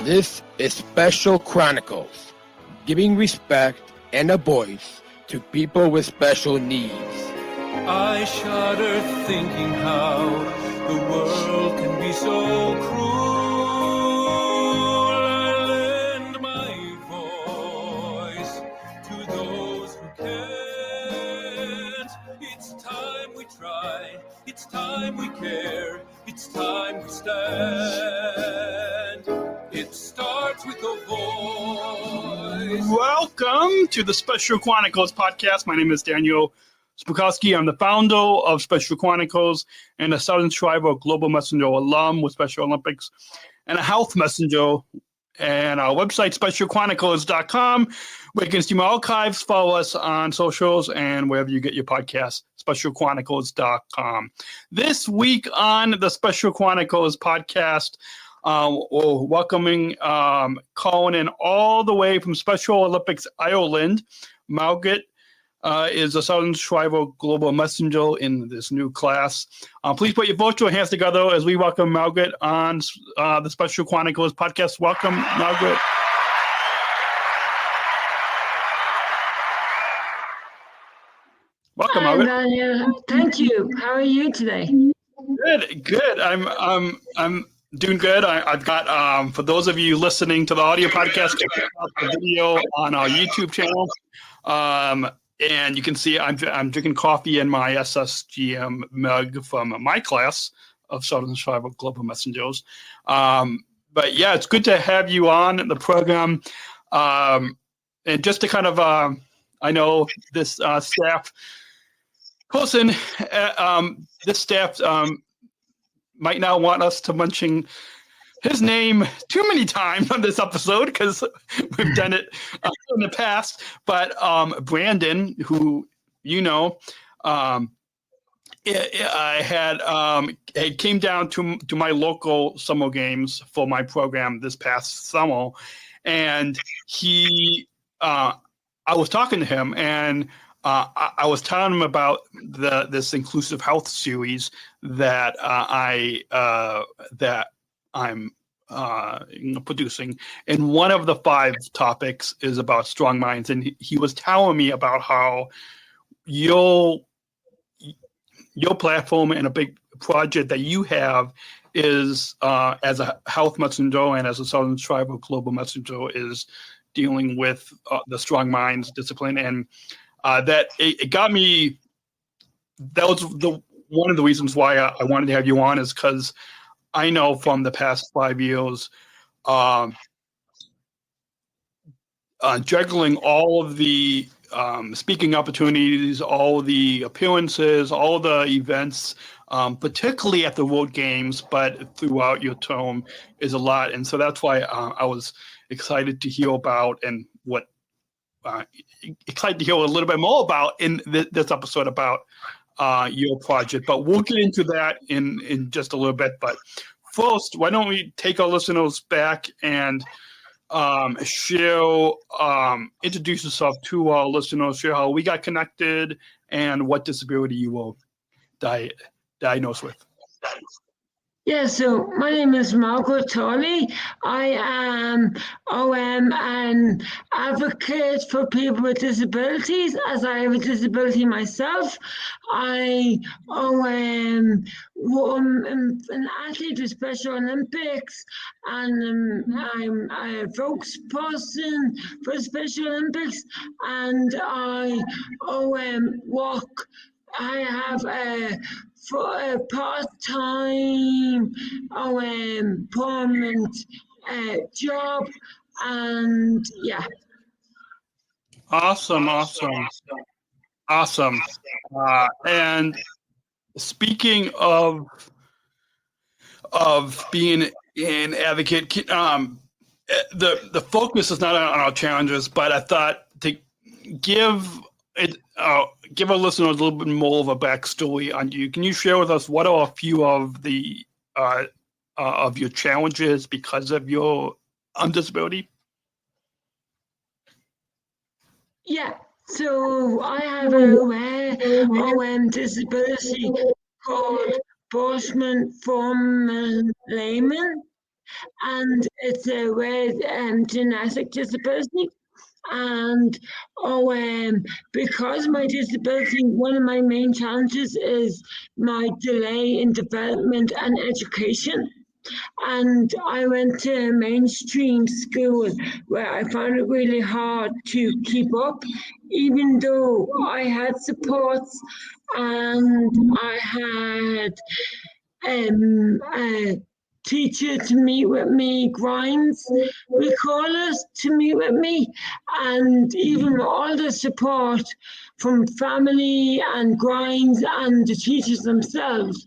This is Special Chronicles, giving respect and a voice to people with special needs. I shudder thinking how the world can be so cruel. I lend my voice to those who can't. It's time we try, it's time we care, it's time we stand. It starts with a voice. Welcome to the Special Chronicles Podcast. My name is Daniel Smrokowski. I'm the founder of Special Chronicles and a Sargent Shriver Global Messenger alum with Special Olympics and a health messenger. And our website, specialchronicles.com, where you can see my archives, follow us on socials, and wherever you get your podcasts, specialchronicles.com. This week on the Special Chronicles Podcast, we're welcoming calling in all the way from Special Olympics Ireland. Margaret is a Sargent Shriver Global Messenger in this new class. Please put your virtual hands together as we welcome Margaret on the Special Chronicles Podcast. Welcome, Margaret. Welcome, Margaret. Daniel. Thank you. How are you today? Good. I'm doing good. I've got, for those of you listening to the audio podcast, check out the video on our YouTube channel. And you can see I'm drinking coffee in my SSGM mug from my class of Sargent Shriver Global Messengers. But yeah, it's good to have you on the program. And just to kind of, I know this staff person, this staff might not want us to mention his name too many times on this episode because we've done it in the past. But Brandon, who you know, I came down to my local summer games for my program this past summer, and I was talking to him, and I was telling him about this inclusive health series that I'm producing, and one of the 5 topics is about strong minds. And he was telling me about how your platform and a big project that you have is as a health messenger and as a Sargent Shriver Global Messenger is dealing with the strong minds discipline, and that it got me. That was one of the reasons why I wanted to have you on, is because I know from the past 5 years, juggling all of the speaking opportunities, all the appearances, all the events, particularly at the World Games, but throughout your term, is a lot. And so that's why I was excited to hear about and excited to hear a little bit more about in this episode about your project. But we'll get into that in just a little bit. But first, why don't we take our listeners back and introduce yourself to our listeners, share how we got connected and what disability you were diagnosed with. Yeah, so my name is Margaret Turley. I am an advocate for people with disabilities, as I have a disability myself. I am an athlete with Special Olympics, and I'm a spokesperson for Special Olympics, and I work. I have for a part-time permanent job, and yeah. Awesome. And speaking of being an advocate, the focus is not on our challenges, but I thought to give our listeners a little bit more of a backstory on you. Can you share with us what are a few of the of your challenges because of your disability? Yeah, so I have a disability called Boschman Forman Layman, and it's a rare genetic disability. And because my disability, one of my main challenges is my delay in development and education. And I went to mainstream school where I found it really hard to keep up, even though I had supports and I had a teacher to meet with me, grinds, we call it, to meet with me. And even with all the support from family and grinds and the teachers themselves,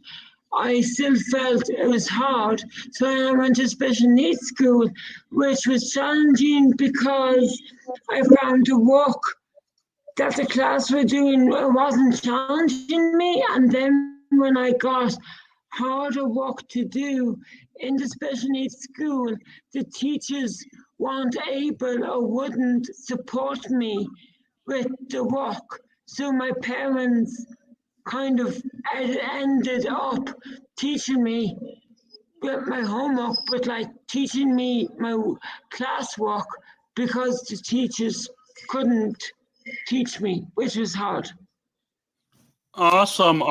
I still felt it was hard. So I went to special needs school, which was challenging because I found the work that the class were doing wasn't challenging me. And then when I got harder work to do in the special needs school, the teachers weren't able or wouldn't support me with the work. So my parents kind of ended up teaching me with my homework, but like teaching me my classwork because the teachers couldn't teach me, which was hard. Awesome.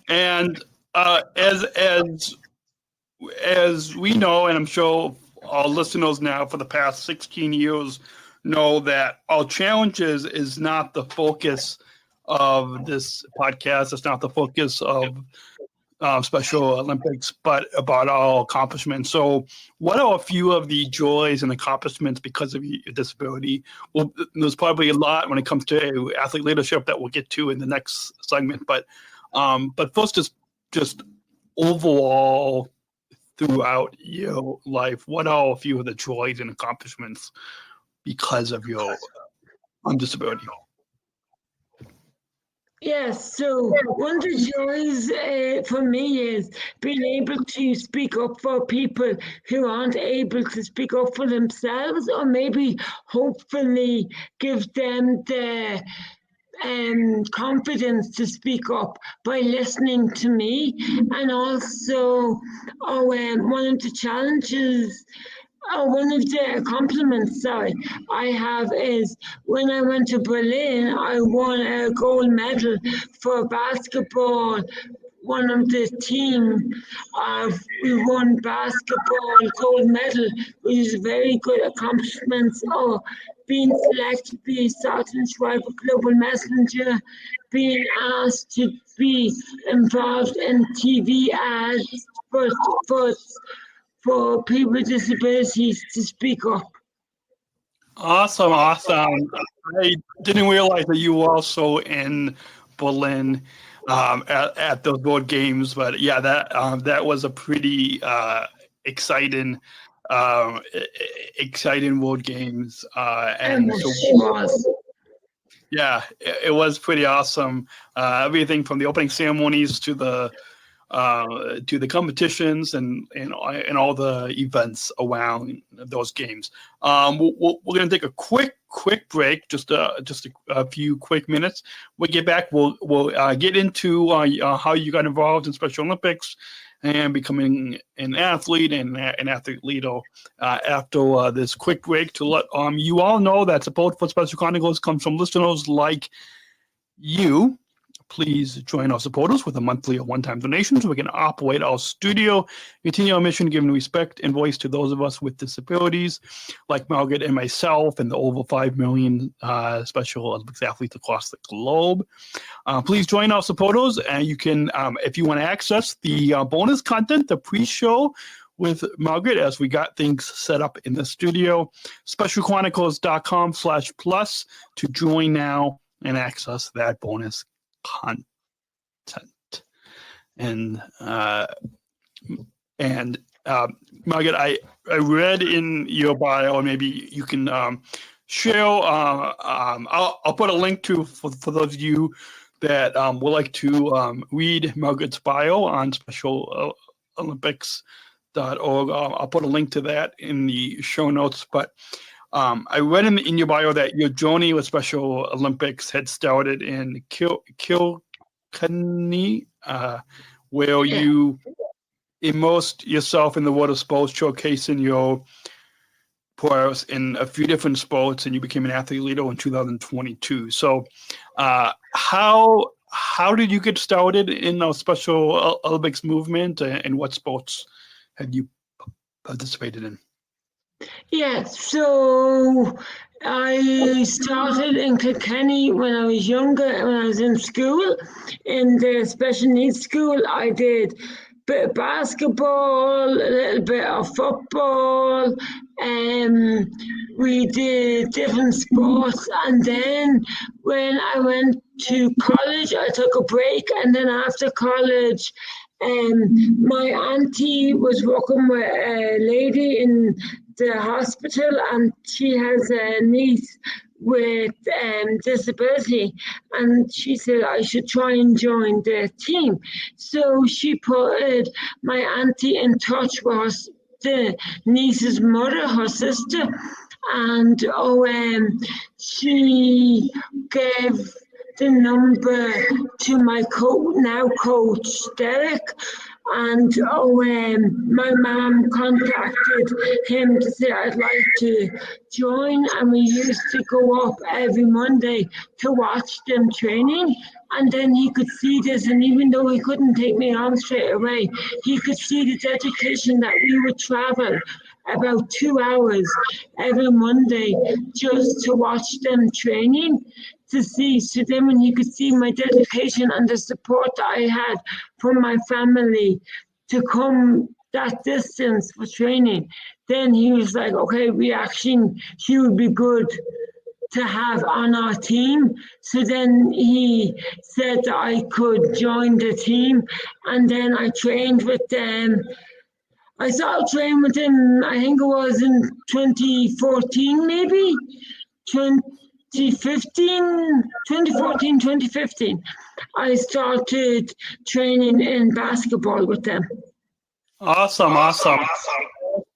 And as we know, and I'm sure our listeners now for the past 16 years know, that our challenges is not the focus of this podcast. It's not the focus of Special Olympics, but about our accomplishments. So what are a few of the joys and accomplishments because of your disability? Well, there's probably a lot when it comes to athlete leadership that we'll get to in the next segment. But first, just overall throughout your life, what are a few of the joys and accomplishments because of your disability? Yes, so one of the joys for me is being able to speak up for people who aren't able to speak up for themselves, or maybe hopefully give them the confidence to speak up by listening to me. And also, one of the challenges, one of the compliments, I have is when I went to Berlin, I won a gold medal for basketball. One of the team, we won basketball gold medal, which is a very good accomplishment. Or being selected to be Sargent Shriver Global Messenger, being asked to be involved in TV ads for people with disabilities to speak up. Awesome. I didn't realize that you were also in Berlin at those board games, but yeah, that was a pretty exciting board games, and so, yeah, it was pretty awesome. Everything from the opening ceremonies to the competitions and all the events around those games. We're going to take a quick break, just a few quick minutes. We'll get back. We'll get into how you got involved in Special Olympics and becoming an athlete and an athlete leader after this quick break, to let you all know that support for Special Chronicles comes from listeners like you. Please join our supporters with a monthly or one-time donation so we can operate our studio, continue our mission, giving respect and voice to those of us with disabilities, like Margaret and myself and the over 5 million Special Olympics athletes across the globe. Please join our supporters, and you can, if you want to access the bonus content, the pre-show with Margaret as we got things set up in the studio, specialchronicles.com/plus to join now and access that bonus content. And Margaret, I read in your bio, and maybe you can share. I'll put a link to for those of you that would like to read Margaret's bio on SpecialOlympics.org. I'll put a link to that in the show notes. But I read in your bio that your journey with Special Olympics had started in Kilkenny, where you immersed yourself in the world of sports, showcasing your prowess in a few different sports, and you became an athlete leader in 2022. So, how did you get started in the Special Olympics movement, and what sports have you participated in? Yeah, so I started in Kilkenny when I was younger, when I was in school, in the special needs school. I did a bit of basketball, a little bit of football, we did different sports, and then when I went to college, I took a break, and then after college, my auntie was working with a lady in the hospital, and she has a niece with disability, and she said I should try and join the team. So she put my auntie in touch with the niece's mother, her sister, and she gave the number to my coach Derek, and my mom contacted him to say I'd like to join, and we used to go up every Monday to watch them training, and then he could see this, and even though he couldn't take me on straight away, he could see the dedication that we would travel about 2 hours every Monday just to watch them training, to see. So then when he could see my dedication and the support that I had from my family to come that distance for training, then he was like, okay, she would be good to have on our team. So then he said that I could join the team, and then I trained with them. I started training with him, I think it was in 2014, maybe 2015. I started training in basketball with them. Awesome. I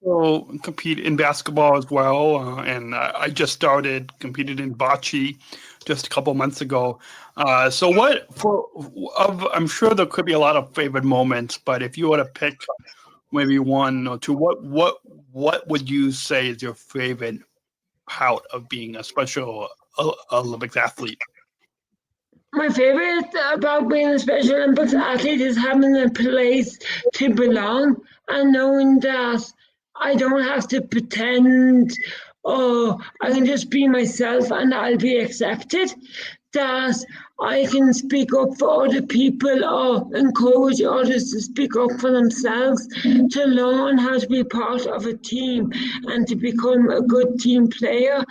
also compete in basketball as well, and I just competed in bocce just a couple months ago. I'm sure there could be a lot of favorite moments, but if you were to pick maybe one or two, what would you say is your favorite part of being a Special Olympics athlete? My favorite about being a Special Olympics athlete is having a place to belong, and knowing that I don't have to pretend, or I can just be myself and I'll be accepted, that I can speak up for other people or encourage others to speak up for themselves, to learn how to be part of a team and to become a good team player,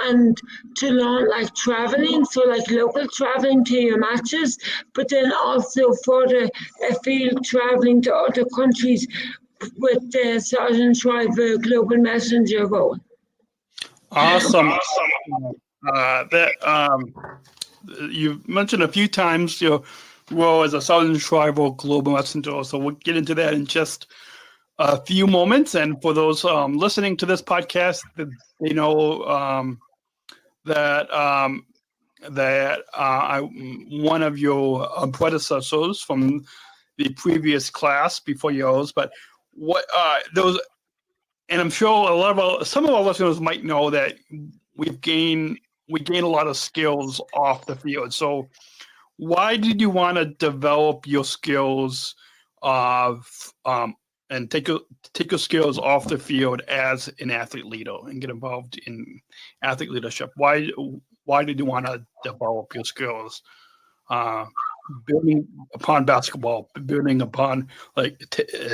and to learn like traveling, so like local traveling to your matches, but then also further afield traveling to other countries with the Sargent Shriver Global Messenger role. Awesome. You've mentioned a few times your role as a Sargent Shriver Global Messenger, so we'll get into that in just a few moments. And for those listening to this podcast, they know that one of your predecessors from the previous class before yours, but what those, and I'm sure some of our listeners might know that we gain a lot of skills off the field. So why did you want to develop your skills and take your skills off the field as an athlete leader and get involved in athlete leadership? Why did you want to develop your skills, building upon basketball, building upon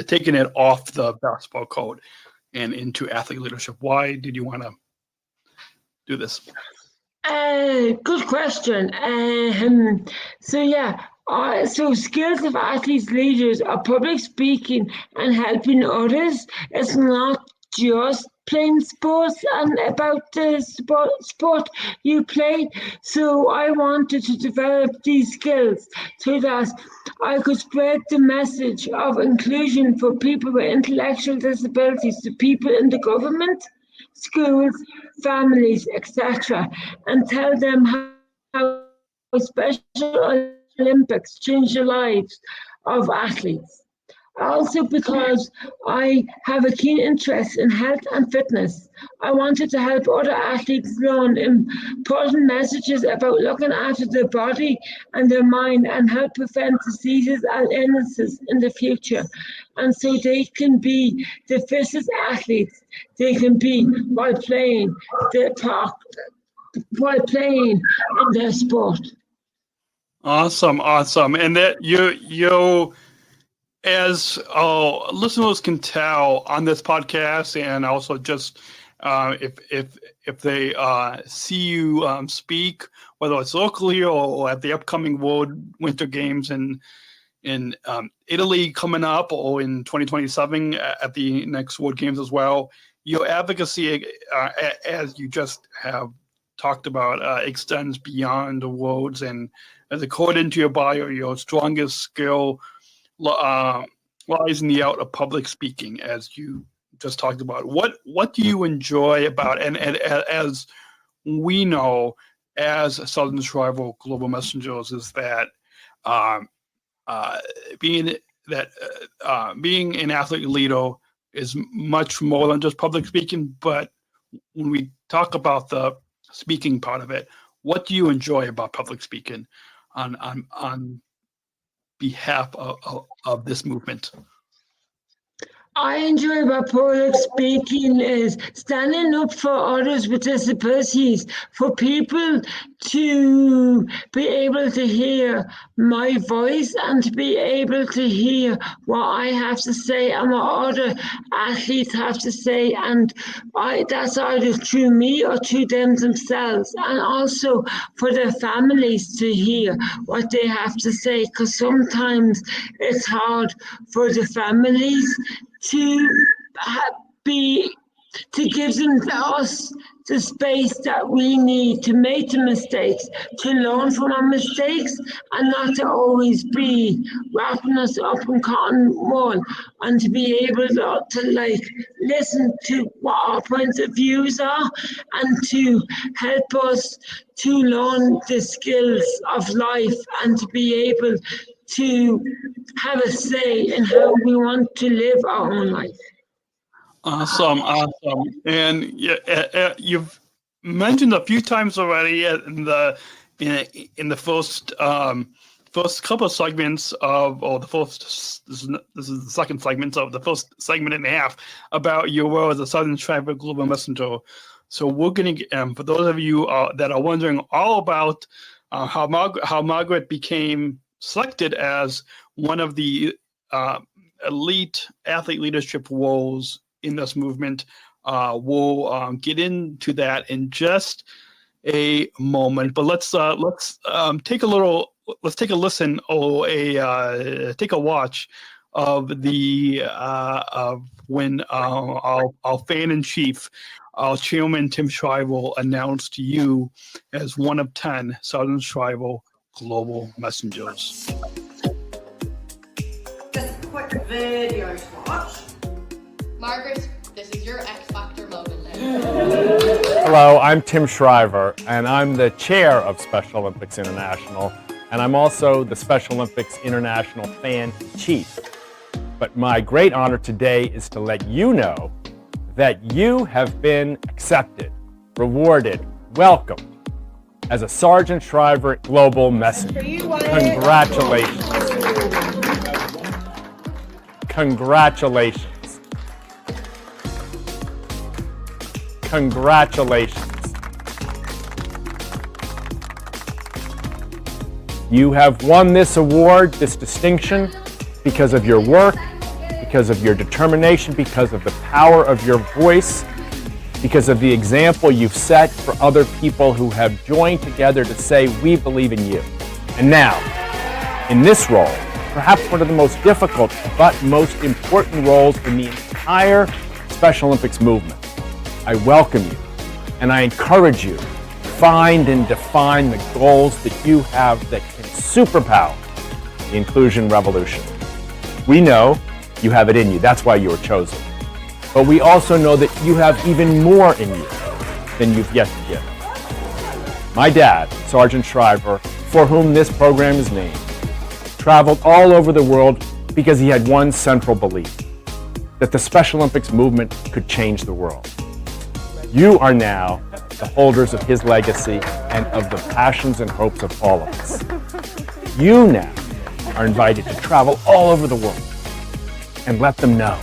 taking it off the basketball court and into athlete leadership? Why did you want to do this? Good question. So skills of athletes leaders are public speaking and helping others. It's not just playing sports and about the sport you play. So I wanted to develop these skills so that I could spread the message of inclusion for people with intellectual disabilities to people in the government, schools, families, etc., and tell them how Special Olympics change the lives of athletes. Also because I have a keen interest in health and fitness. I wanted to help other athletes learn important messages about looking after their body and their mind and help prevent diseases and illnesses in the future. And so they can be the fittest athletes they can be while playing in their sport. Awesome. And that you as listeners can tell on this podcast, and also just if they see you speak, whether it's locally or at the upcoming World Winter Games in Italy coming up, or in 2027 at the next World Games as well, your advocacy, as you just have talked about, extends beyond the worlds, and as according to your bio, your strongest skill lies in the art of public speaking, as you just talked about. What do you enjoy about, and as we know as Southern Shriver Global Messengers, is that being an athlete leader is much more than just public speaking. But when we talk about the speaking part of it, what do you enjoy about public speaking on behalf of this movement? I enjoy about public speaking is standing up for others with disabilities, for people to be able to hear my voice and to be able to hear what I have to say and what other athletes have to say, and that's either through me or through them themselves, and also for their families to hear what they have to say, because sometimes it's hard for the families to give us the space that we need to make the mistakes, to learn from our mistakes, and not to always be wrapping us up in cotton wool, and to be able to listen to what our points of views are, and to help us to learn the skills of life, and to be able to have a say in how we want to live our own life. Awesome. And you've mentioned a few times already in the first couple of segments this is the second segment of the first segment and a half about your role as a Southern Shriver Global Messenger. So we're going to, for those of you that are wondering all about how Margaret became selected as one of the elite athlete leadership roles in this movement, we'll get into that in just a moment. But let's take a listen or take a watch of the of when our fan in chief, our chairman Tim Shriver, announced you as one of 10 Southern Shriver Global Messengers. Just a quick video to watch. Margaret, this is your X Factor moment now. Hello, I'm Tim Shriver, and I'm the chair of Special Olympics International, and I'm also the Special Olympics International fan chief. But my great honor today is to let you know that you have been accepted, rewarded, welcomed as a Sargent Shriver Global Messenger. Congratulations. Congratulations. Congratulations. You have won this award, this distinction, because of your work, because of your determination, because of the power of your voice, because of the example you've set for other people who have joined together to say, we believe in you. And now, in this role, perhaps one of the most difficult but most important roles in the entire Special Olympics movement, I welcome you and I encourage you to find and define the goals that you have that can superpower the inclusion revolution. We know you have it in you. That's why you were chosen. But we also know that you have even more in you than you've yet to give. My dad, Sargent Shriver, for whom this program is named, traveled all over the world because he had one central belief, that the Special Olympics movement could change the world. You are now the holders of his legacy and of the passions and hopes of all of us. You now are invited to travel all over the world and let them know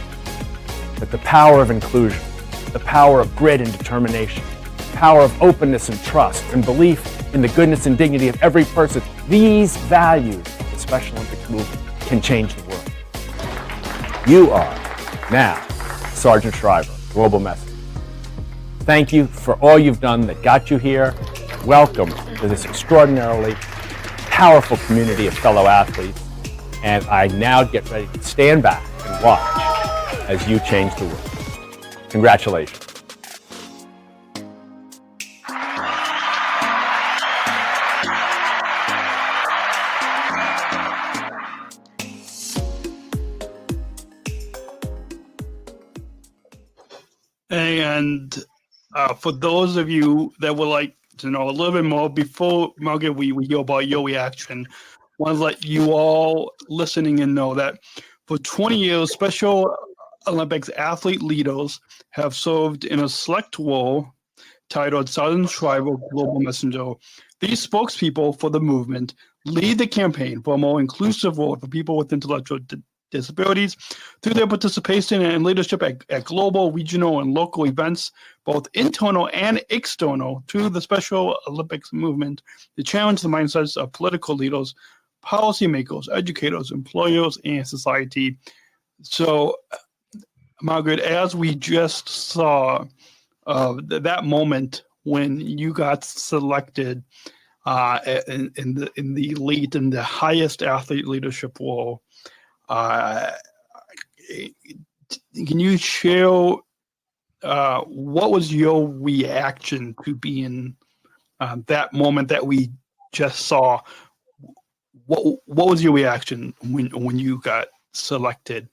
that the power of inclusion, the power of grit and determination, the power of openness and trust and belief in the goodness and dignity of every person, these values of the Special Olympics movement can change the world. You are now Sargent Shriver, Global Messenger. Thank you for all you've done that got you here. Welcome to this extraordinarily powerful community of fellow athletes. And I now get ready to stand back and watch as you change the world. Congratulations. And for those of you that would like to know a little bit more, before Margaret, we hear about your reaction, I want to let you all listening in know that for 20 years, Special Olympics athlete leaders have served in a select role titled Sargent Shriver Global Messenger. These spokespeople for the movement lead the campaign for a more inclusive world for people with intellectual disabilities through their participation and leadership at global, regional, and local events, both internal and external, to the Special Olympics movement to challenge the mindsets of political leaders, policymakers, educators, employers, and society. So, Margaret, as we just saw that moment when you got selected in the elite and the highest athlete leadership role, can you share what was your reaction to being that moment that we just saw? What was your reaction when you got selected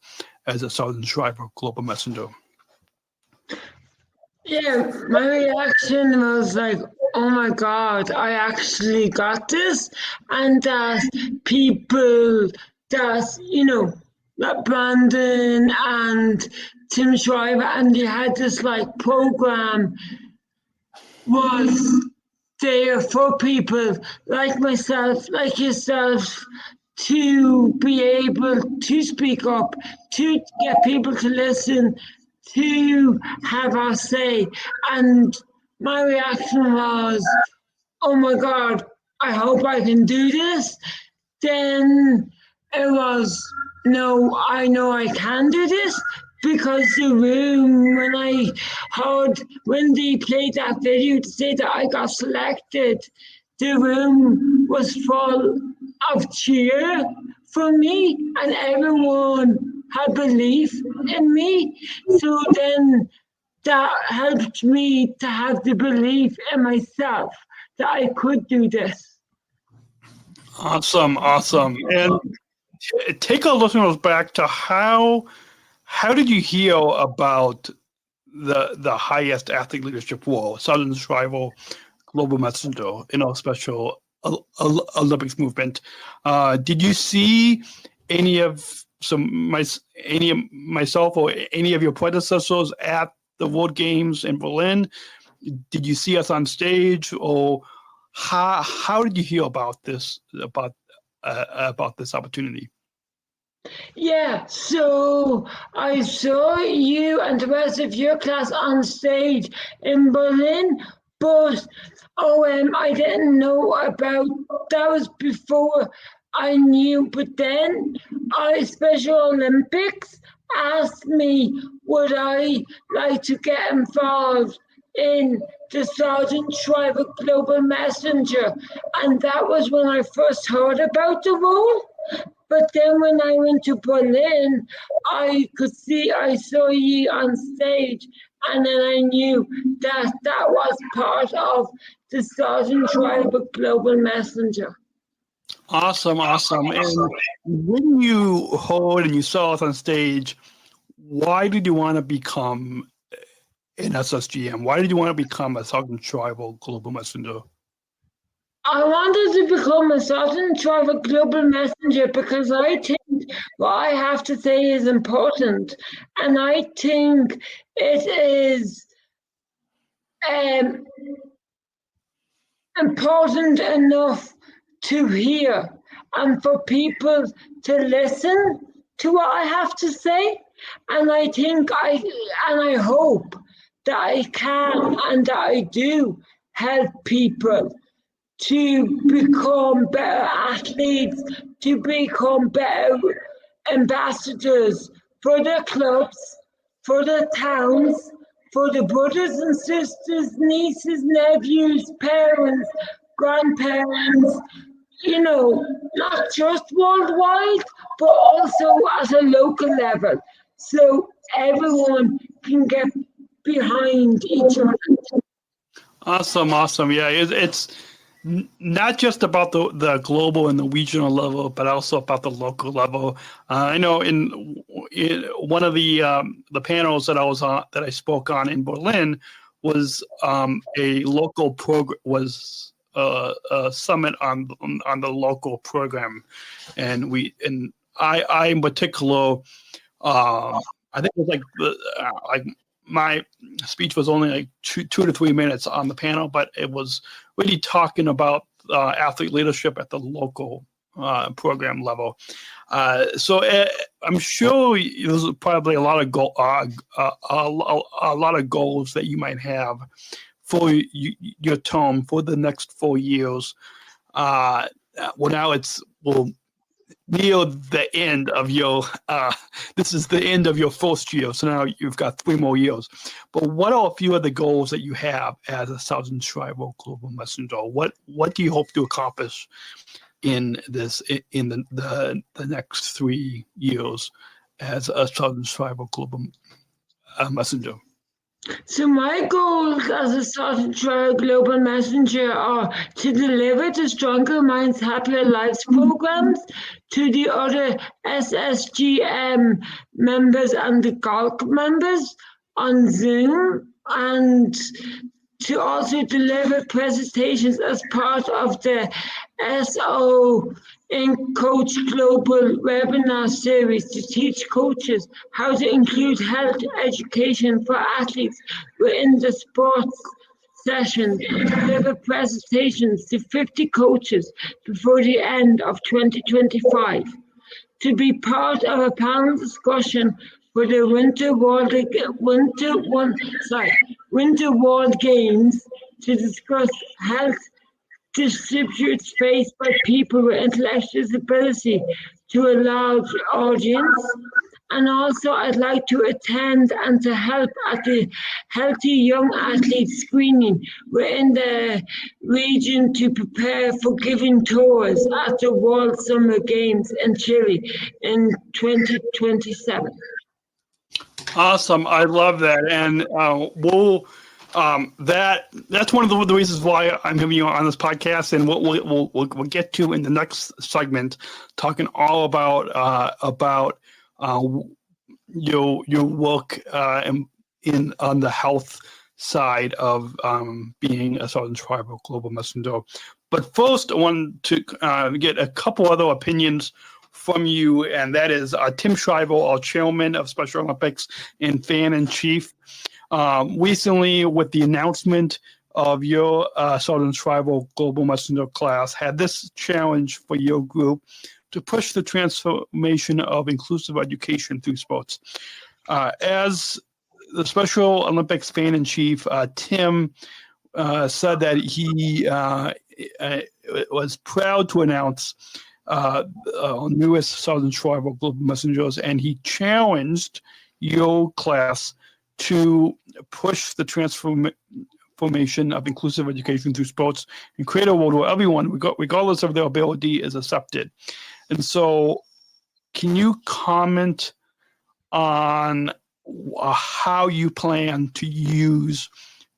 as a Sargent Shriver Global Messenger? Yeah, my reaction was like, oh my God, I actually got this. And that people that, that Brandon and Tim Shriver, and they had this like program was there for people like myself, like yourself, to be able to speak up, to get people to listen, to have our say. And my reaction was, oh my God, I hope I can do this. Then it was, no, I know I can do this, because the room, when I heard, when they played that video to say that I got selected, the room was full of cheer for me, and everyone had belief in me. So then that helped me to have the belief in myself that I could do this. Awesome. And take our listeners back to how did you hear about the highest athlete leadership role, Sargent Shriver Global Messenger in our Special Olympics movement? Did you see any of myself or any of your predecessors at the World Games in Berlin? Did you see us on stage, or how did you hear about this opportunity? Yeah, so I saw you and the rest of your class on stage in Berlin, but I didn't know about, that was before I knew, but then Special Olympics asked me would I like to get involved in the Sargent Shriver Global Messenger, and that was when I first heard about the role. But then when I went to Berlin, I saw you on stage, and then I knew that was part of the Sargent Shriver Global Messenger. Awesome. And when you heard and you saw us on stage, why did you want to become an SSGM? Why did you want to become a Sargent Shriver Global Messenger? I wanted to become a Sargent Shriver Global Messenger because I think what I have to say is important. And I think it is important enough to hear and for people to listen to what I have to say. And I think I hope that I can and that I do help people to become better athletes, to become better ambassadors for their clubs, for their towns, for the brothers and sisters, nieces, nephews, parents, grandparents, not just worldwide, but also at a local level. So everyone can get behind each other. Awesome. Yeah, it's not just about the global and the regional level, but also about the local level. I know in one of the panels that I was on, that I spoke on in Berlin, was a local program, was a summit on the local program, and I in particular, I think it was like my speech was only like 2 to 3 minutes on the panel, but it was really talking about athlete leadership at the local program level. So I'm sure there's probably a lot of goals that you might have for your term for the next 4 years. Now we'll near the end of your this is the end of your first year, so now you've got 3 more years. But what are a few of the goals that you have as a Sargent Shriver Global Messenger? What do you hope to accomplish in the next 3 years as a Sargent Shriver Global Messenger? So my goals as a Sargent Shriver Global Messenger are to deliver the Stronger Minds, Happier Lives programs to the other SSGM members and the GALC members on Zoom, and to also deliver presentations as part of the SO in Coach Global webinar series to teach coaches how to include health education for athletes within the sports sessions, and deliver presentations to 50 coaches before the end of 2025. To be part of a panel discussion for the Winter World Games to discuss health disputes faced by people with intellectual disability to a large audience. And also I'd like to attend and to help at the Healthy Young Athlete screening within the region to prepare for giving tours at the World Summer Games in Chile in 2027. Awesome. I love that. And that's one of the reasons why I'm having you on this podcast, and we'll get to in the next segment, talking all about your work on the health side of being a Sargent Shriver Global Messenger. But first, I want to get a couple other opinions from you, and that is Tim Shriver, our chairman of Special Olympics and fan-in-chief. Recently, with the announcement of your Sargent Shriver Global Messenger class, had this challenge for your group to push the transformation of inclusive education through sports. As the Special Olympics fan-in-chief, Tim said that he was proud to announce newest Sargent Shriver Global Messengers, and he challenged your class to push the transformation of inclusive education through sports and create a world where everyone, regardless of their ability, is accepted. And so, can you comment on how you plan to use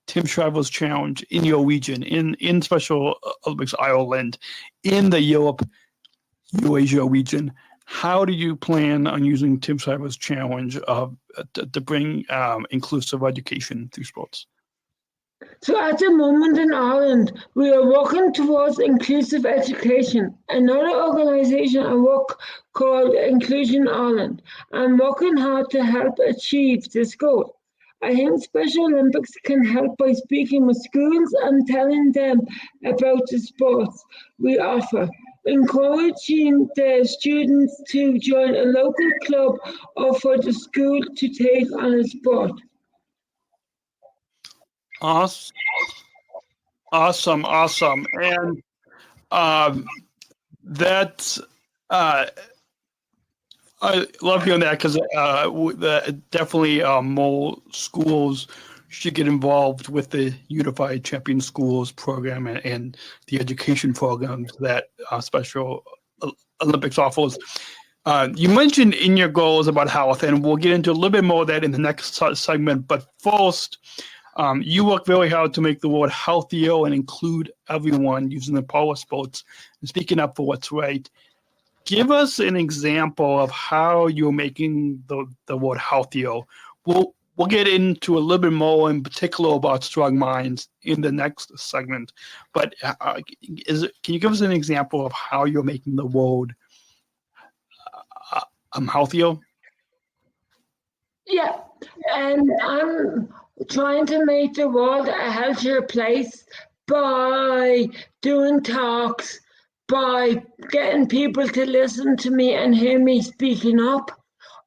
Tim Shriver's challenge in your region, in Special Olympics Ireland, in the Eurasia region? How do you plan on using Tim Shriver's challenge to bring inclusive education through sports? So at the moment in Ireland, we are working towards inclusive education. Another organisation I work called Inclusion Ireland. I'm working hard to help achieve this goal. I think Special Olympics can help by speaking with schools and telling them about the sports we offer, encouraging the students to join a local club or for the school to take on a sport. Awesome. And that's I love hearing that because definitely more schools should get involved with the Unified Champion Schools program and the education programs that Special Olympics offers. You mentioned in your goals about health, and we'll get into a little bit more of that in the next segment. But first, you work very hard to make the world healthier and include everyone using the power sports and speaking up for what's right. Give us an example of how you're making the world healthier. We'll get into a little bit more in particular about strong minds in the next segment. But can you give us an example of how you're making the world healthier? Yeah, and I'm trying to make the world a healthier place by doing talks, by getting people to listen to me and hear me speaking up.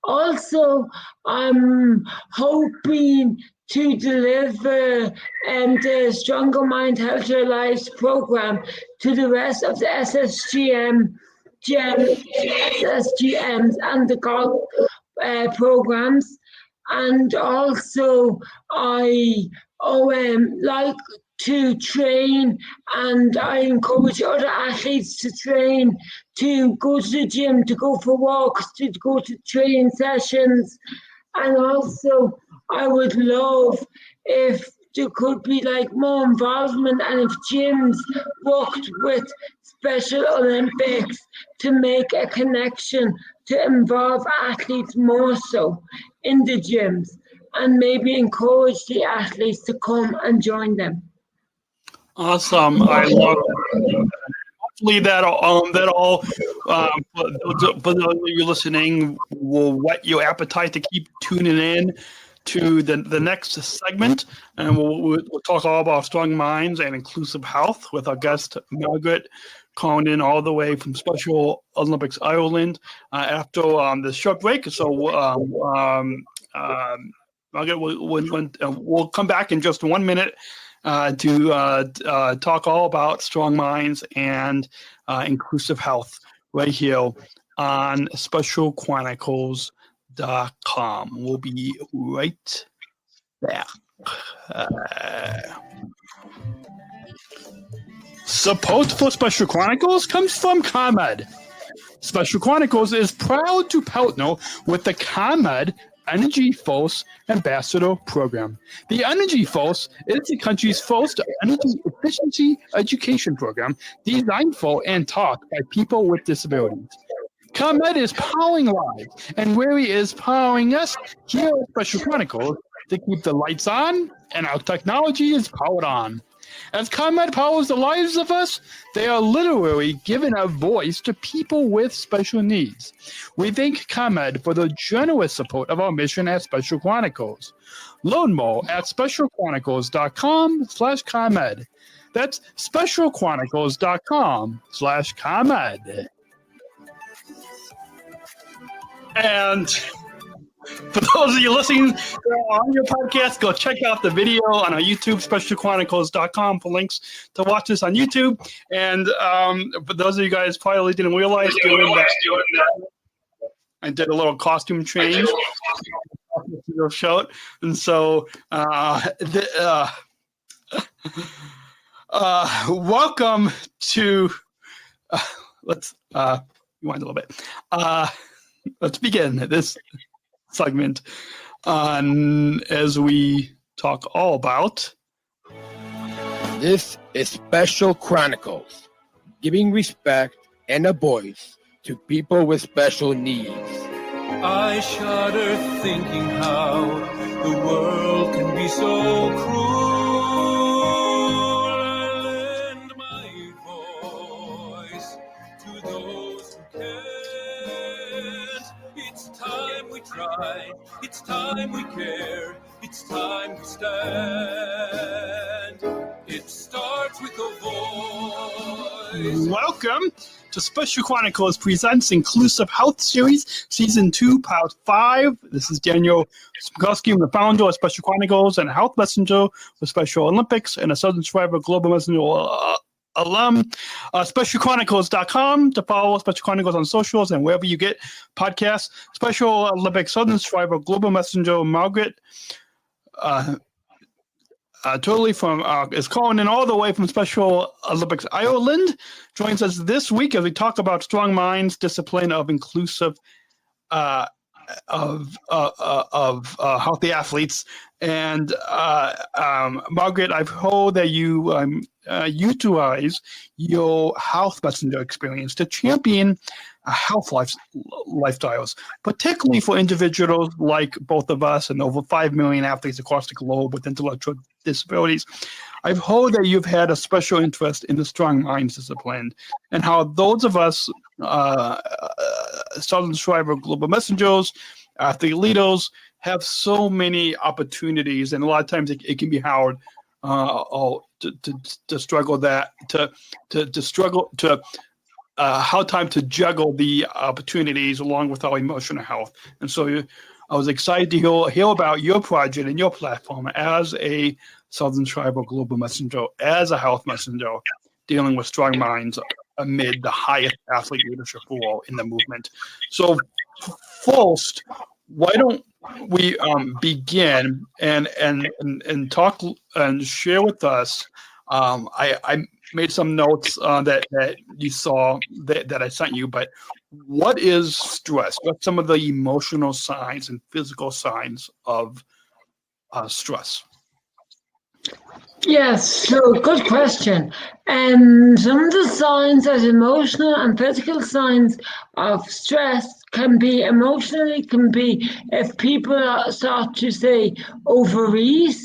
Also, I'm hoping to deliver the Stronger Mind, Healthier Lives program to the rest of the SSGMs and the golf programs. And also, I like to train, and I encourage other athletes to train, to go to the gym, to go for walks, to go to training sessions. And also, I would love if there could be like more involvement and if gyms worked with Special Olympics to make a connection, to involve athletes more so in the gyms, and maybe encourage the athletes to come and join them. Awesome. I love it. Hopefully that all for those of you listening will whet your appetite to keep tuning in to the next segment, and we'll talk all about strong minds and inclusive health with our guest Margaret, calling in all the way from Special Olympics Ireland after this short break. So Margaret, we'll come back in just 1 minute to talk all about strong minds and inclusive health right here on specialchronicles.com. We'll be right back. Support for Special Chronicles comes from ComEd. Special Chronicles is proud to partner with the ComEd Energy Force Ambassador Program. The Energy Force is the country's first energy efficiency education program designed for and taught by people with disabilities. ComEd is powering lives, and Wary is powering us here at Special Chronicles to keep the lights on and our technology is powered on. As ComEd powers the lives of us, they are literally giving a voice to people with special needs. We thank ComEd for the generous support of our mission at Special Chronicles. Learn more at specialchronicles.com/ComEd. That's specialchronicles.com/ComEd. And for those of you listening on your podcast, go check out the video on our YouTube, specialchronicles.com, for links to watch this on YouTube. And for those of you guys probably didn't realize doing that, I did a little costume change. Show, and so welcome to let's rewind a little bit. Let's begin this segment as we talk all about. This is Special Chronicles, giving respect and a voice to people with special needs. I shudder thinking how the world can be so cruel. time we care. It's time we stand. It starts with a voice. Welcome to Special Chronicles Presents Inclusive Health Series, Season 2, Part 5. This is Daniel Smrokowski. I'm the founder of Special Chronicles and a health messenger for Special Olympics and a Southern Shriver Global Messenger alum. SpecialChronicles.com to follow Special Chronicles on socials and wherever you get podcasts. Special Olympics Southern Shriver Global Messenger Margaret Turley is calling in all the way from Special Olympics Ireland. Joins us this week as we talk about strong minds, discipline of inclusive of healthy athletes. And Margaret, I've heard that you utilize your health messenger experience to champion health lifestyles, particularly for individuals like both of us and over 5 million athletes across the globe with intellectual disabilities. I've heard that you've had a special interest in the strong minds discipline and how those of us Southern Shriver Global Messengers, athlete leaders, have so many opportunities, and a lot of times it can be hard to struggle that to struggle to how time to juggle the opportunities along with our emotional health. And so I was excited to hear about your project and your platform as a Southern Shriver Global Messenger, as a health messenger, dealing with strong minds amid the highest athlete leadership role in the movement. So first, why don't we begin and talk and share with us. I made some notes that you saw that I sent you, but what is stress? What's some of the emotional signs and physical signs of stress? Yes, so good question. Some of the signs as emotional and physical signs of stress can be if people start to say overeat,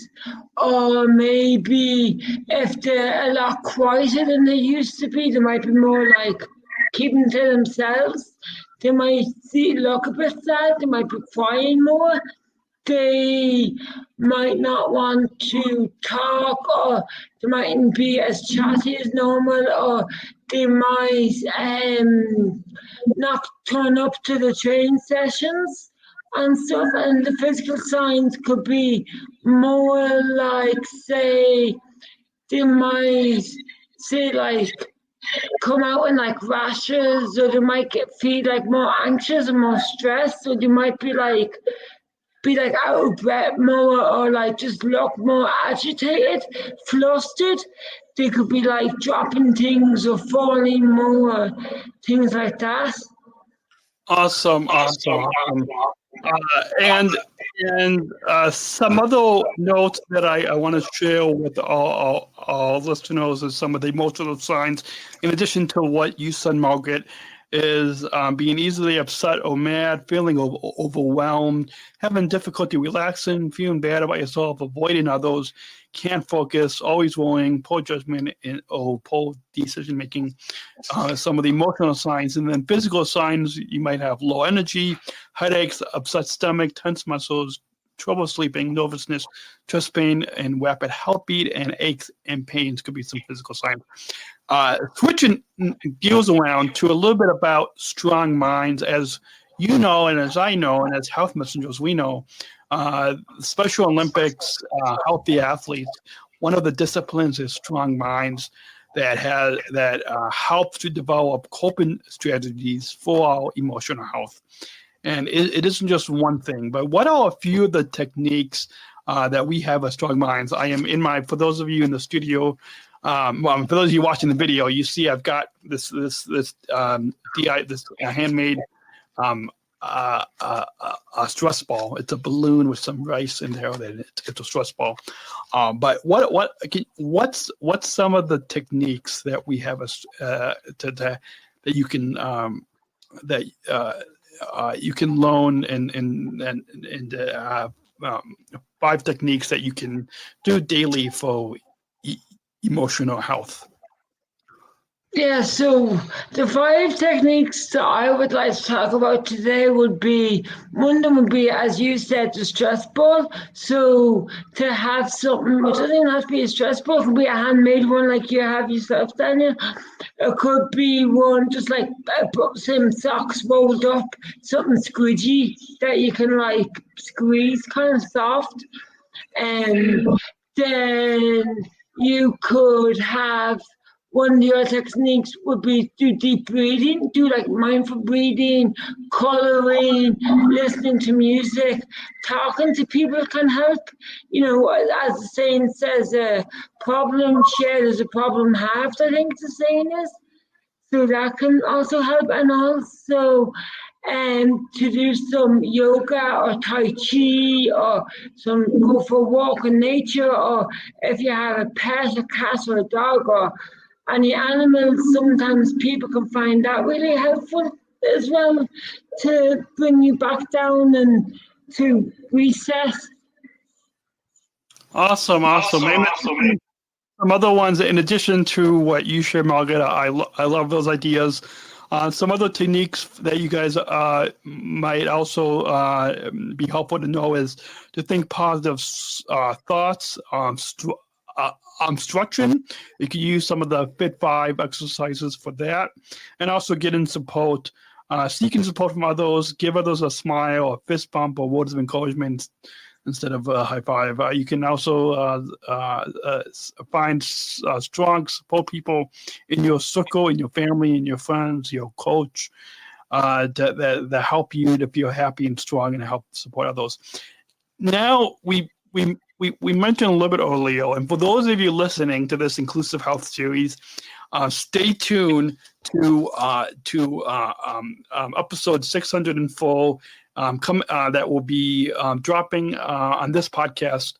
or maybe if they're a lot quieter than they used to be. They might be more like keeping to themselves. They might look a bit sad. They might be crying more. They might not want to talk, or they mightn't be as chatty as normal, or they might not turn up to the training sessions and stuff. And the physical signs could be more like, say, they might come out in like rashes, or they might feel like more anxious and more stressed, or they might be like out of breath more, or like just look more agitated, flustered. They could be like dropping things or falling more, things like that. Awesome. And some other notes that I want to share with our listeners is some of the emotional signs, in addition to what you said, Margaret, is being easily upset or mad, feeling overwhelmed, having difficulty relaxing, feeling bad about yourself, avoiding others, can't focus, always worrying, poor judgment, or poor decision making. Some of the emotional signs. And then physical signs, you might have low energy, headaches, upset stomach, tense muscles, trouble sleeping, nervousness, chest pain, and rapid heartbeat, and aches and pains could be some physical signs. Switching gears around to a little bit about strong minds, as you know, and as I know, and as health messengers we know, Special Olympics, healthy athletes, one of the disciplines is strong minds that help to develop coping strategies for our emotional health. And it isn't just one thing, but what are a few of the techniques that we have as strong minds? I am for those of you in the studio, for those of you watching the video, you see I've got this handmade a stress ball. It's a balloon with some rice in there. It's a stress ball. But what's some of the techniques that we have that you can you can learn and 5 techniques that you can do daily for emotional health? Yeah, so the 5 techniques that I would like to talk about today would be, one of them would be, as you said, the stress ball. So to have something, it doesn't even have to be a stress ball, it could be a handmade one like you have yourself, Daniel. It could be one just like some socks rolled up, something squidgy that you can like squeeze, kind of soft. And then you could have, one of your techniques would be do deep breathing, do like mindful breathing, coloring, listening to music, talking to people can help. You know, as the saying says, a problem shared is a problem halved, I think the saying is. So that can also help, and also to do some yoga or tai chi, or some go for a walk in nature, or if you have a pet, a cat or a dog or any animals, sometimes people can find that really helpful as well to bring you back down and to reset. Awesome. And some other ones, in addition to what you share, Margaret, I love those ideas. Some other techniques that you guys might also be helpful to know is to think positive thoughts, structure. You can use some of the Fit 5 exercises for that, and also getting support, seeking support from others, give others a smile, a fist bump, or words of encouragement instead of a high five. You can also find strong support people in your circle, in your family, in your friends, your coach, that help you to feel happy and strong and help support others. Now, we mentioned a little bit earlier, and for those of you listening to this Inclusive Health series, stay tuned to episode 604. That will be dropping on this podcast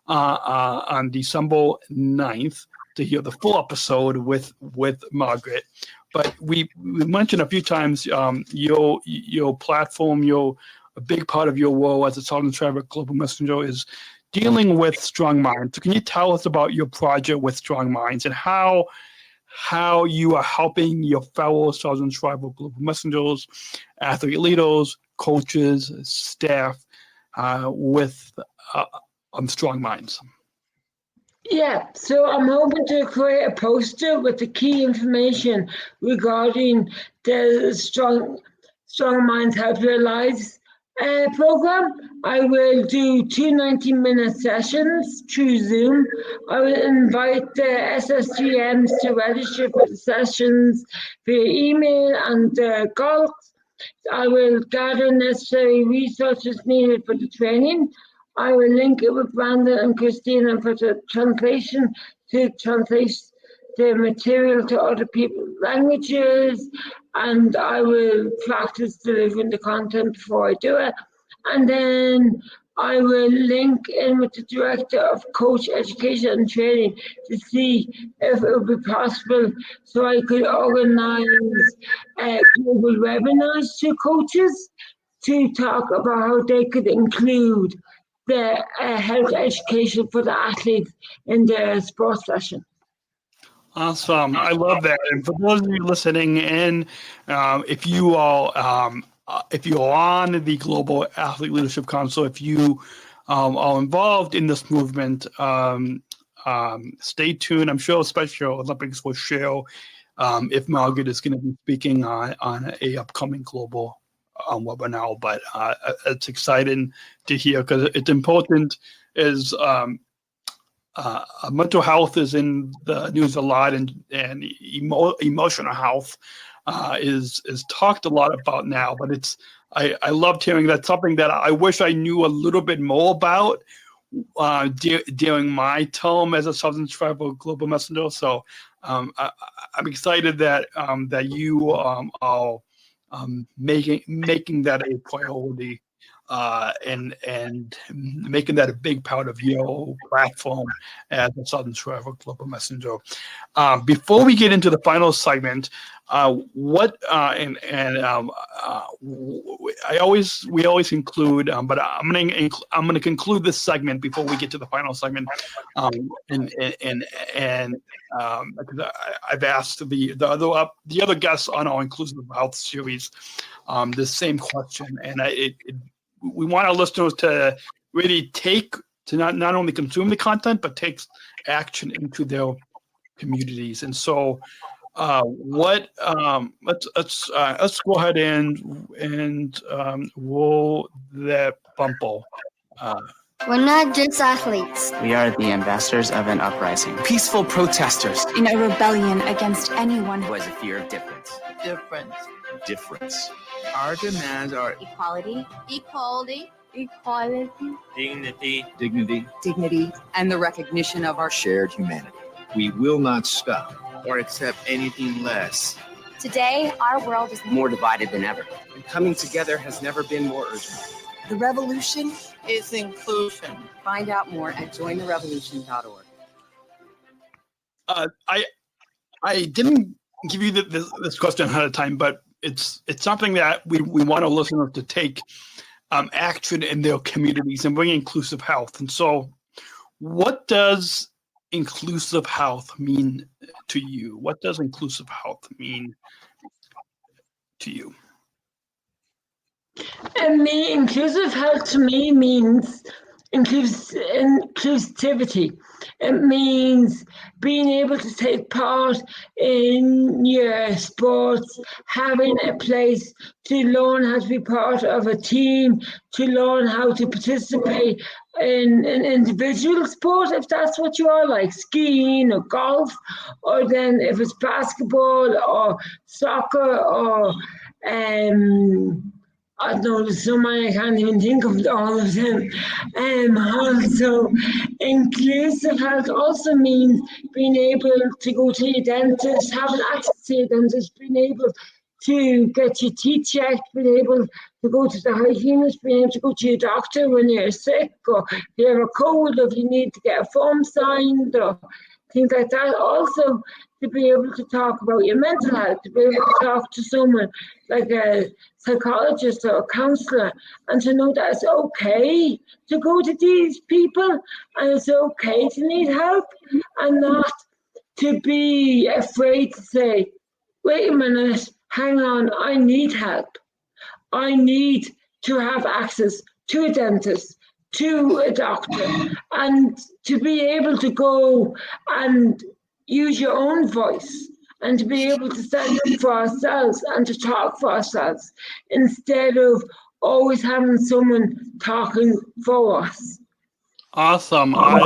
on December 9th to hear the full episode with Margaret. But we mentioned a few times your platform, a big part of your role as a Sargent Shriver Global Messenger is dealing with Strong Minds. So can you tell us about your project with Strong Minds and how you are helping your fellow Sargent Shriver Global Messengers, athlete leaders, coaches, staff with Strong Minds? Yeah, so I'm hoping to create a poster with the key information regarding the Strong Minds Help Your Lives program. I will do 2 90-minute sessions through Zoom. I will invite the SSGMs to register for the sessions via email and calls. I will gather necessary resources needed for the training. I will link it with Brandon and Christina for the translation to translate the material to other people's languages, and I will practice delivering the content before I do it. And then I will link in with the Director of Coach Education and Training to see if it would be possible so I could organize global webinars to coaches to talk about how they could include the health education for the athletes in their sports session. Awesome. I love that. And for those of you listening in, if you are on the Global Athlete Leadership Council, if you are involved in this movement, stay tuned. I'm sure Special Olympics will share if Margaret is going to be speaking on a upcoming global webinar. But it's exciting to hear because it's important. Mental health is in the news a lot, and emotional health is talked a lot about now. But I loved hearing that, something that I wish I knew a little bit more about during my time as a Sargent Shriver Global Messenger. So I'm excited that you are making that a priority and making that a big part of your platform as a Southern Shriver Global Messenger. Before we get into the final segment, we always include, but I'm gonna conclude this segment before we get to the final segment, because I've asked the other guests on our Inclusive Health series the same question, and we want our listeners to really not only consume the content, but take action into their communities. And so, let's go ahead and roll that bumble. We're not just athletes. We are the ambassadors of an uprising. Peaceful protesters. In a rebellion against anyone who has a fear of difference. Difference. Our demands are equality, dignity, and the recognition of our shared humanity. We will not stop or accept anything less. Today, our world is more divided than ever. And coming together has never been more urgent. The revolution is inclusion. Find out more at jointherevolution.org. I didn't give you this question ahead of time, but it's something that we want our listeners to take action in their communities and bring inclusive health. And so, what does inclusive health mean to you? What does inclusive health mean to you? Inclusive health to me means inclusivity. It means being able to take part in your sports, having a place to learn how to be part of a team, to learn how to participate in an individual sport, if that's what you are, like skiing or golf, or then if it's basketball or soccer or I don't know, there's so many I can't even think of all of them. Also, inclusive health also means being able to go to your dentist, having access to your dentist, being able to get your teeth checked, being able to go to the hygienist, being able to go to your doctor when you're sick, or if you have a cold, or if you need to get a form signed, or things like that. Also, to be able to talk about your mental health, to be able to talk to someone like a psychologist or a counselor, and to know that it's okay to go to these people, and it's okay to need help, and not to be afraid to say, wait a minute, hang on, I need help. I need to have access to a dentist, to a doctor, and to be able to go and use your own voice, and to be able to stand up for ourselves and to talk for ourselves instead of always having someone talking for us. Awesome. I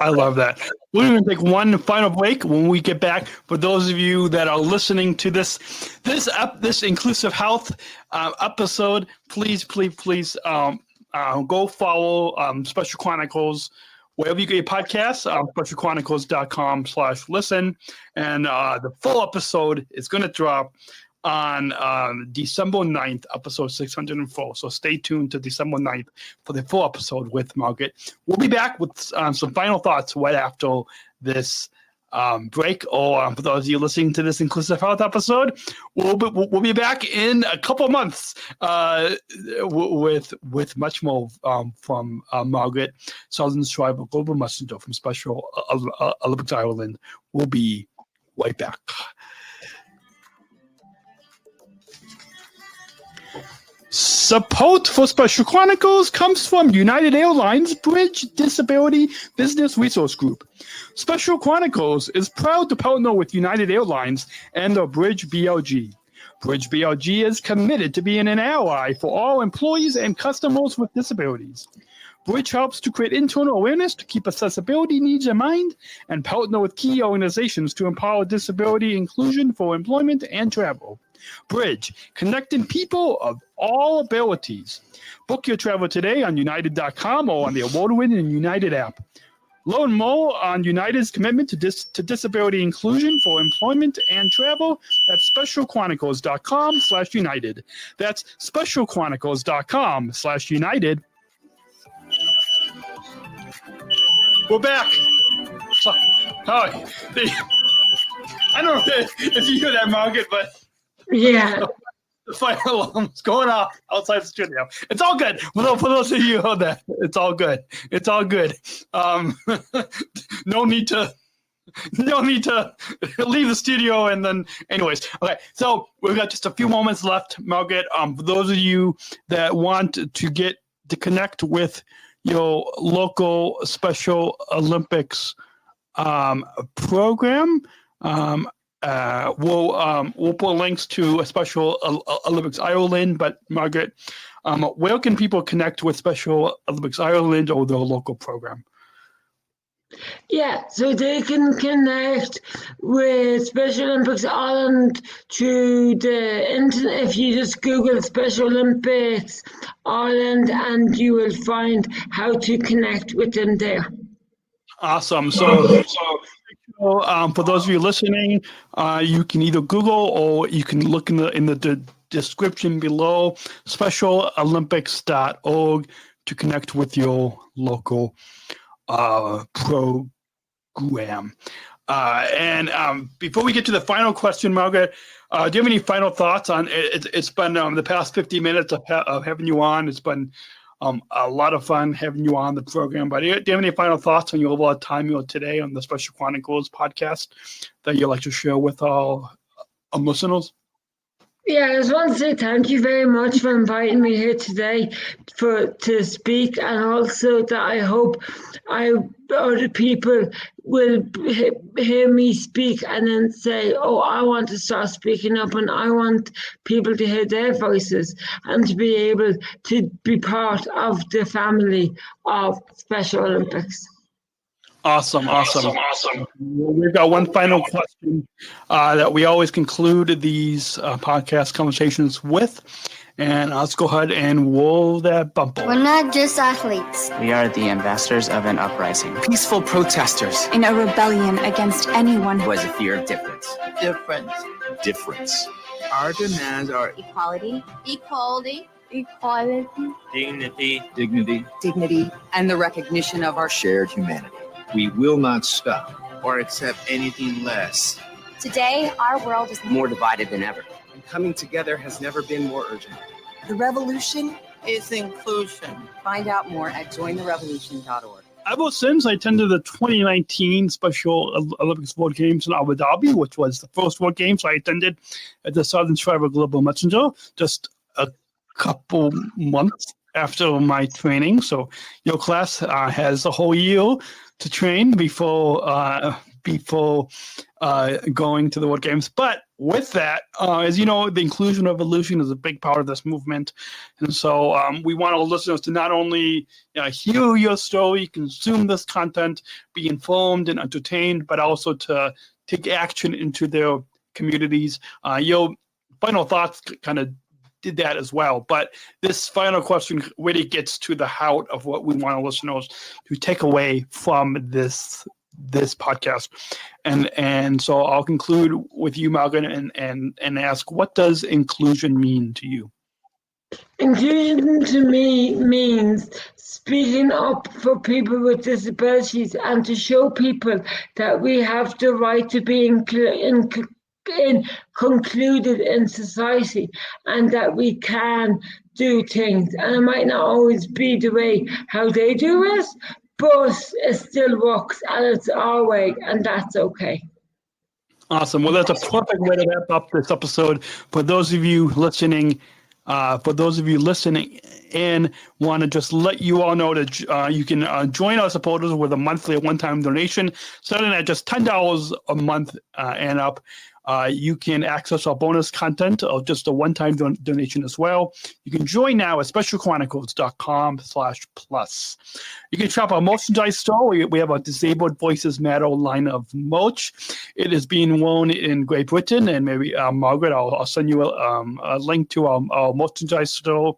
love that. We're going to take one final break. When we get back, for those of you that are listening to this inclusive health episode, please go follow Special Chronicles wherever you get your podcasts, specialchronicles.com/listen. And the full episode is going to drop on December 9th, episode 604. So stay tuned to December 9th for the full episode with Margaret. We'll be back with some final thoughts right after this break, or for those of you listening to this inclusive health episode, we'll be back in a couple of months with much more from Margaret, Southern Shriver Global Messenger from Special Olympics Ireland. We'll be right back. Support for Special Chronicles comes from United Airlines Bridge Disability Business Resource Group. Special Chronicles is proud to partner with United Airlines and the Bridge BLG. Bridge BLG is committed to being an ally for all employees and customers with disabilities. Bridge helps to create internal awareness to keep accessibility needs in mind and partner with key organizations to empower disability inclusion for employment and travel. Bridge, connecting people of all abilities. Book your travel today on United.com or on the award-winning United app. Learn more on United's commitment to disability inclusion for employment and travel at specialchronicles.com/United. That's specialchronicles.com/United. We're back. I don't know if you hear that, Margaret, but yeah. The fire alarm's going off outside the studio. It's all good. For those of you who heard that, it's all good. It's all good. No need to leave the studio and then. Anyways, okay. So we've got just a few moments left, Margaret. For those of you that want to connect with your local Special Olympics program. We'll put links to a Special Olympics Ireland. But Margaret, where can people connect with Special Olympics Ireland or their local program? Yeah, so they can connect with Special Olympics Ireland through the internet. If you just Google Special Olympics Ireland, and you will find how to connect with them there. Awesome. So for those of you listening, you can either Google or you can look in the description below, specialolympics.org, to connect with your local program. And before we get to the final question, Margaret, do you have any final thoughts on it? It's been the past 50 minutes of having you on. It's been a lot of fun having you on the program. But do you have any final thoughts on your overall time today on the Special Chronicles podcast that you'd like to share with all listeners? Yeah, I just want to say thank you very much for inviting me here today to speak, and also that I hope other people will hear me speak and then say, oh, I want to start speaking up, and I want people to hear their voices and to be able to be part of the family of Special Olympics. Awesome. We've got one final question that we always conclude these podcast conversations with. And let's go ahead and roll that bumper. We're not just athletes. We are the ambassadors of an uprising. Peaceful protesters. In a rebellion against anyone who has a fear of difference. Difference. Our demands are Equality. dignity, and the recognition of our shared humanity. We will not stop. Or accept anything less. Today, our world is more divided than ever. And coming together has never been more urgent. The revolution is inclusion. Find out more at jointherevolution.org. Ever since I attended the 2019 Special Olympics World Games in Abu Dhabi, which was the first World Games I attended at the Sargent Shriver Global Messenger, just a couple months after my training. So your class has a whole year to train before going to the World Games. But with that, as you know, the inclusion revolution is a big part of this movement. And so we want our listeners to not only hear your story, consume this content, be informed and entertained, but also to take action into their communities. Your final thoughts kind of did that as well. But this final question really gets to the heart of what we want our listeners to take away from this podcast. And so I'll conclude with you, Margaret, and ask, what does inclusion mean to you? Inclusion to me means speaking up for people with disabilities and to show people that we have the right to be concluded in society, and that we can do things, and it might not always be the way how they do it, but it still works and it's our way, and that's okay. Awesome. Well, that's a perfect way to wrap up this episode. For those of you listening in, want to just let you all know that you can join our supporters with a monthly one-time donation, starting at just $10 a month and up. You can access our bonus content of just a one-time donation as well. You can join now at specialchronicles.com/plus. You can shop our merchandise store. We have a Disabled Voices Matter line of merch. It is being worn in Great Britain, and maybe Margaret, I'll send you a link to our merchandise store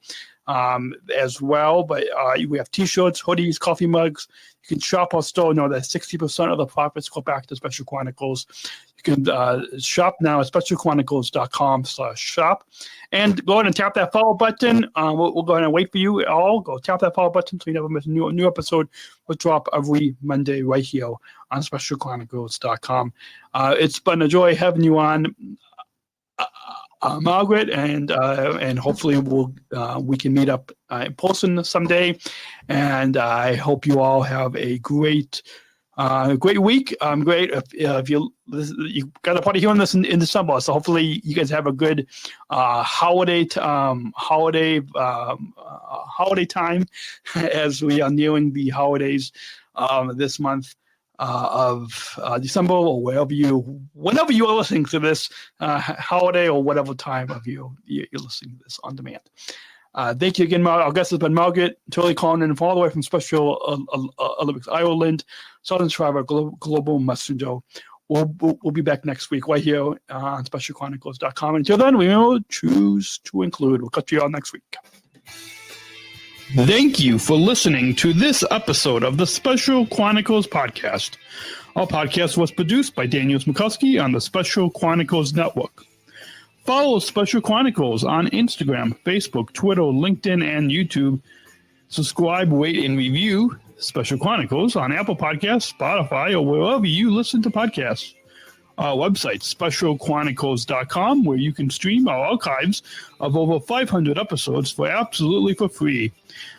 as well. But we have T-shirts, hoodies, coffee mugs. You can shop our store. Know that 60% of the profits go back to Special Chronicles. You can shop now at specialchronicles.com/shop. And go ahead and tap that follow button. We'll go ahead and wait for you all. Go tap that follow button so you never miss a new episode. We'll drop every Monday right here on specialchronicles.com. It's been a joy having you on, Margaret, and hopefully we can meet up in person someday. And I hope you all have a great week. Great if you got a party hearing this in December, so hopefully you guys have a good holiday time as we are nearing the holidays this month of December, or whenever you are listening to this holiday, or whatever time of you're listening to this on demand. Thank you again, our guest has been Margaret Turley, calling in all the way from Special Olympics Ireland, Southern Shriver Global Messenger. We'll be back next week right here on SpecialChronicles.com. Until then, we will choose to include. We'll catch you all next week. Thank you for listening to this episode of the Special Chronicles Podcast. Our podcast was produced by Daniel Smrokowski on the Special Chronicles Network. Follow Special Chronicles on Instagram, Facebook, Twitter, LinkedIn, and YouTube. Subscribe, rate, and review Special Chronicles on Apple Podcasts, Spotify, or wherever you listen to podcasts. Our website, specialchronicles.com, where you can stream our archives of over 500 episodes for free.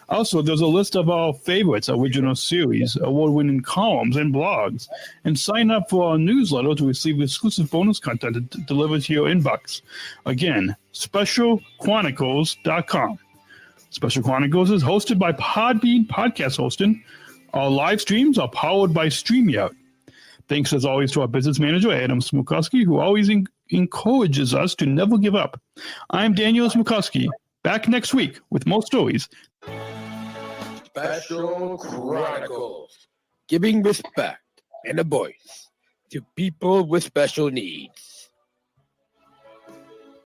Also, there's a list of our favorites, original series, award-winning columns, and blogs. And sign up for our newsletter to receive exclusive bonus content delivered to your inbox. Again, specialchronicles.com. Special Chronicles is hosted by Podbean Podcast Hosting. Our live streams are powered by StreamYard. Thanks, as always, to our business manager, Adam Smrokowski, who always encourages us to never give up. I'm Daniel Smrokowski, back next week with more stories. Special Chronicles, giving respect and a voice to people with special needs.